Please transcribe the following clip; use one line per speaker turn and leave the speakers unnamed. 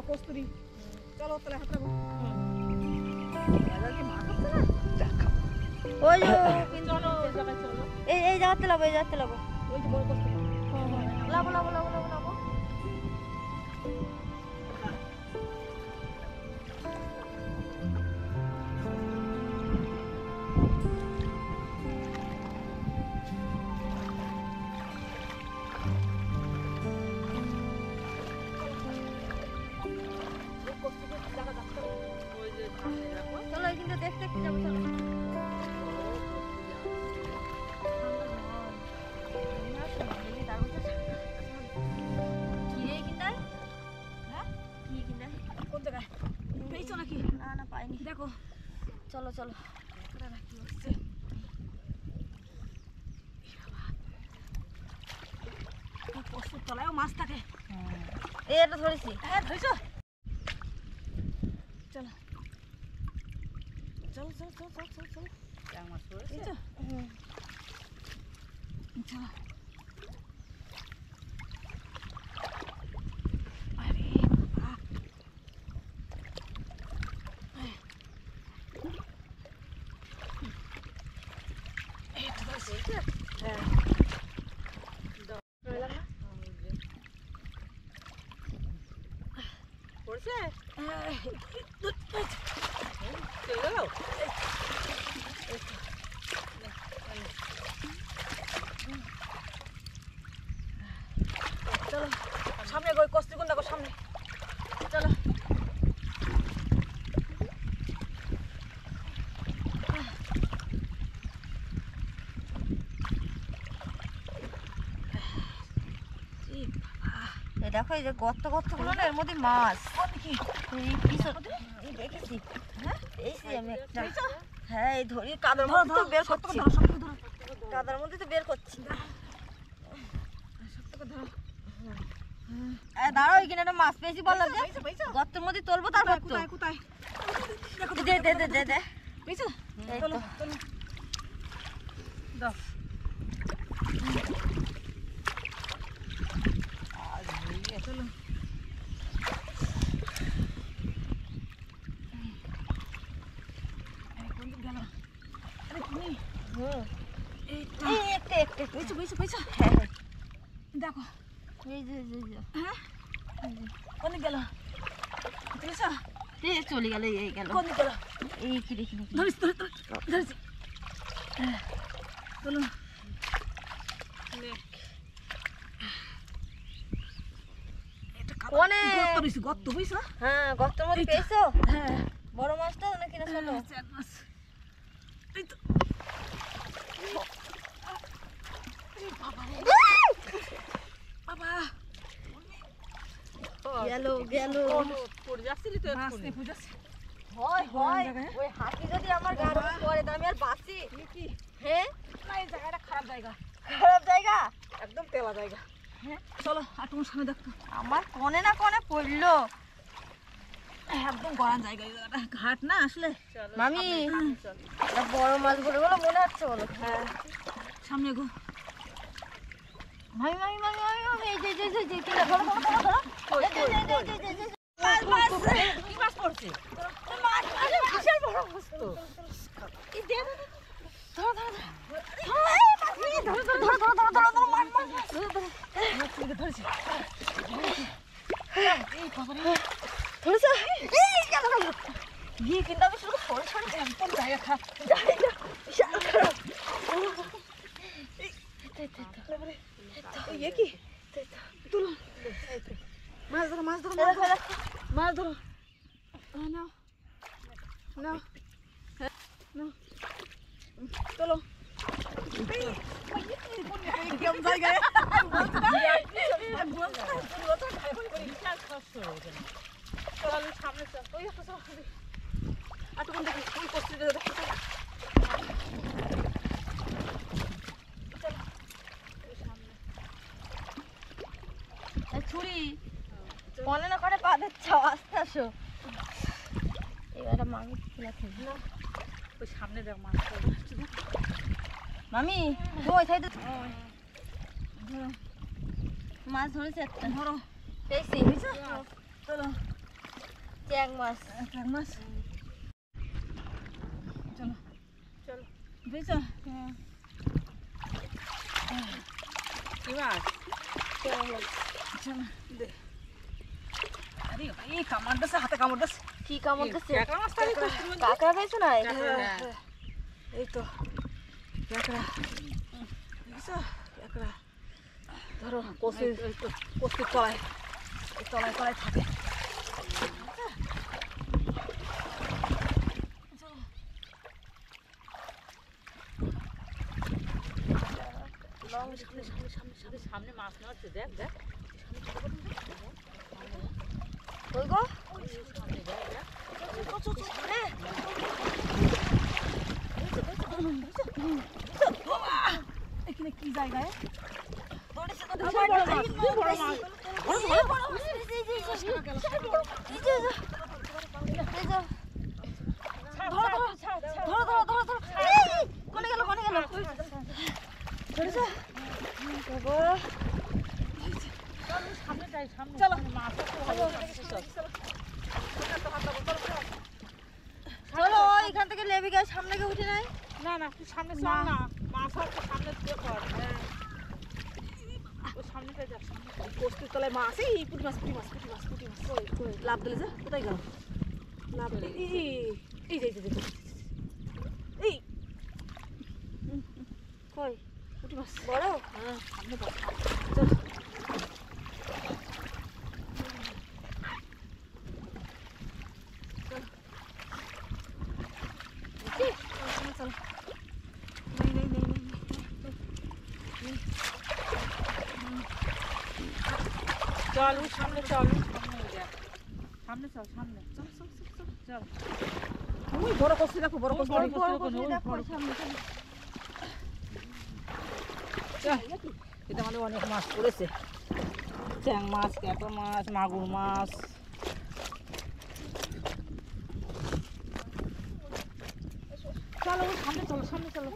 কস্তুরি চলো তাহলে হাত রাখো।
ওই এই জায়গাতে লাবো, এই জায়গাতে লাবো,
ওই যে বড় কস্তুরি
লাবো লাবো লাবো লাবো লাবো। চলো কিন্তু দেখতে দেখতে যাবো, চলো।
কোন জায়গায় পেয়েছো নাকি?
না না পাইনি,
দেখো
চলো চলো।
কস্তুর তলায়ও মাছ থাকে।
এই এটা ধরেছি।
হ্যাঁ ধরেছো, চলো চলো চলো চলো চলো চলো চলো মাছ পড়েছে। চলো চলো সামনে গই কস্তুরি কোন দেখো সামনে, চলো
এই দেখো এই যে গর্ত গর্ত গুলো না, এর মধ্যে মাছ।
কি
এই পিছনে এই দেখেছি, হ্যাঁ পেয়েছি আমি একটা। হ্যাঁ এই ধরি কাদার মধ্যে তো বের করছি, কাদার মধ্যে তো বের করছি। দাঁড়াও, এখানে একটা মাছ পেয়েছি বললাম যে গর্তের মধ্যে তুলবো তারপর তো।
কোথায়
দে দে দে দে দে।
পেয়েছো?
এই
চলো
তো।
চলো দাও চলো কোন দিক গেল? আরে তুমি
এই একটা একটা
পেয়েছো পেয়েছো পেয়েছো?
হ্যাঁ হ্যাঁ
দেখো
এই যে এই যে
হ্যাঁ কোন দিক গেল? পেয়েছো?
এই চলে গেল, এই গেল,
কোন দিক গেল?
এই কি দেখি
ধরিস ধরিস চলো
অনেক
গর্ত বুঝছো?
হ্যাঁ গর্তের মধ্যে
এই তো।
পেয়েছো?
হ্যাঁ
বড় মাছটা নাকি না ছোট?
চার মাস এই তো বাবা
গেল গেল।
মাছ নিয়ে বুঝাচ্ছি
হয় হয়, ওই হাতি যদি আমার গাড়ি পড়ে তো আমি আর বাঁচি?
কি
হ্যাঁ
না এই জায়গাটা খারাপ জায়গা,
খারাপ জায়গা।
একদম তেলা জায়গা।
হ্যাঁ
চলো আর তোমার সামনে দেখো
আমার কোণে না কোণে পড়লো।
একদম গরম জায়গা, এই জায়গাটা ঘাট না আসলে।
মামি একটা বড় মাছ ধরে বলো মনে হচ্ছে বলো।
হ্যাঁ সামনে গো
মামি মামি মামি মামি মামি এই যে যে যে যে কি ধরো ধরো ধরো ধরো। এই যে যে যে যে যে মাছ মাছ
কি মাছ পড়ছে?
মাছ আরে বিশাল বড় মাছ তো। এই দে দে ধরো ধরো ধরো। এই মামি ধরো ধরো ধরো ধরো ধরো ধরো ধরো মাছ মাছ মাছ ধরো ধরো।
মাছ থেকে ধরেছি এই বাবা রে
ধরেছো? এই গেল গেল। গিয়ে কিন্তু আমি শুধু সরে সরে
একদম জায়গা খারাপ
জায়গা বিশাল খারাপ।
এই কি তুলো মাছ ধরো মাছ ধরো মাছ ধরো মাছ ধরো নাও নাও নাও চলো কেমন জায়গায় সামনে ওই একটা এতক্ষণ দেখি ওই করছি
ছুরি মনে না করে পা দিচ্ছ, আস্তে আসো। এবারে মামি তুলে খেলি না।
ওই সামনে দেখ মাছ
মামি ওই সাইডে মাছ ধরেছে একটা
ধরো
পেয়েছি
চলো
চ্যাং মাছ
এক মাস চলো
চলো
বুঝছো
কি মাছ
চলো দে আরে এই কামড় দিছে হাতে কামড় দিছে
কি কামড় দিচ্ছে
কাঁকড়া মাছ তাই
কাঁকড়া পেয়েছো না
এই তো কাঁকড়া দেখছো কাঁকড়া ধরো কষির কষির তলায় এই তলায় তলায় থাকে
সামনে মাছ না হচ্ছে দেখ দেখ
ওই গো
এখানে কি জায়গায়
সামনে যাই সামনে
চলো।
মাছ
চলো এখান থেকে লেবি গাছ সামনে গিয়ে উঠে নাই
না না তুই সামনে চল না মাছ হচ্ছে সামনে দিয়ে কর ওই সামনেটাই যাক সামনে
কষ্টির তলায় মাছ এই পুঁটি মাছ পুঁটি মাছ পুঁটি মাছ পুঁটি মাছ লাভ দিলে যা কোথায় গেল লাভ দিলে এই যে এই
কই
পুঁটি মাছ
বড়
হ্যাঁ সামনে পাস চল চল নেই নেই নেই
চল ওই সামনে চল সামনে দেখ সামনে চল সামনে
চল চল চল
চল
ওই বড় কষ্টি দেখো বড় কষ্টি
এটা আমাদের অনেক মাছ পড়েছে চ্যাং মাছ ক্যাটা মাছ মাগুর মাছ চলো সামনে চলো সামনে চলো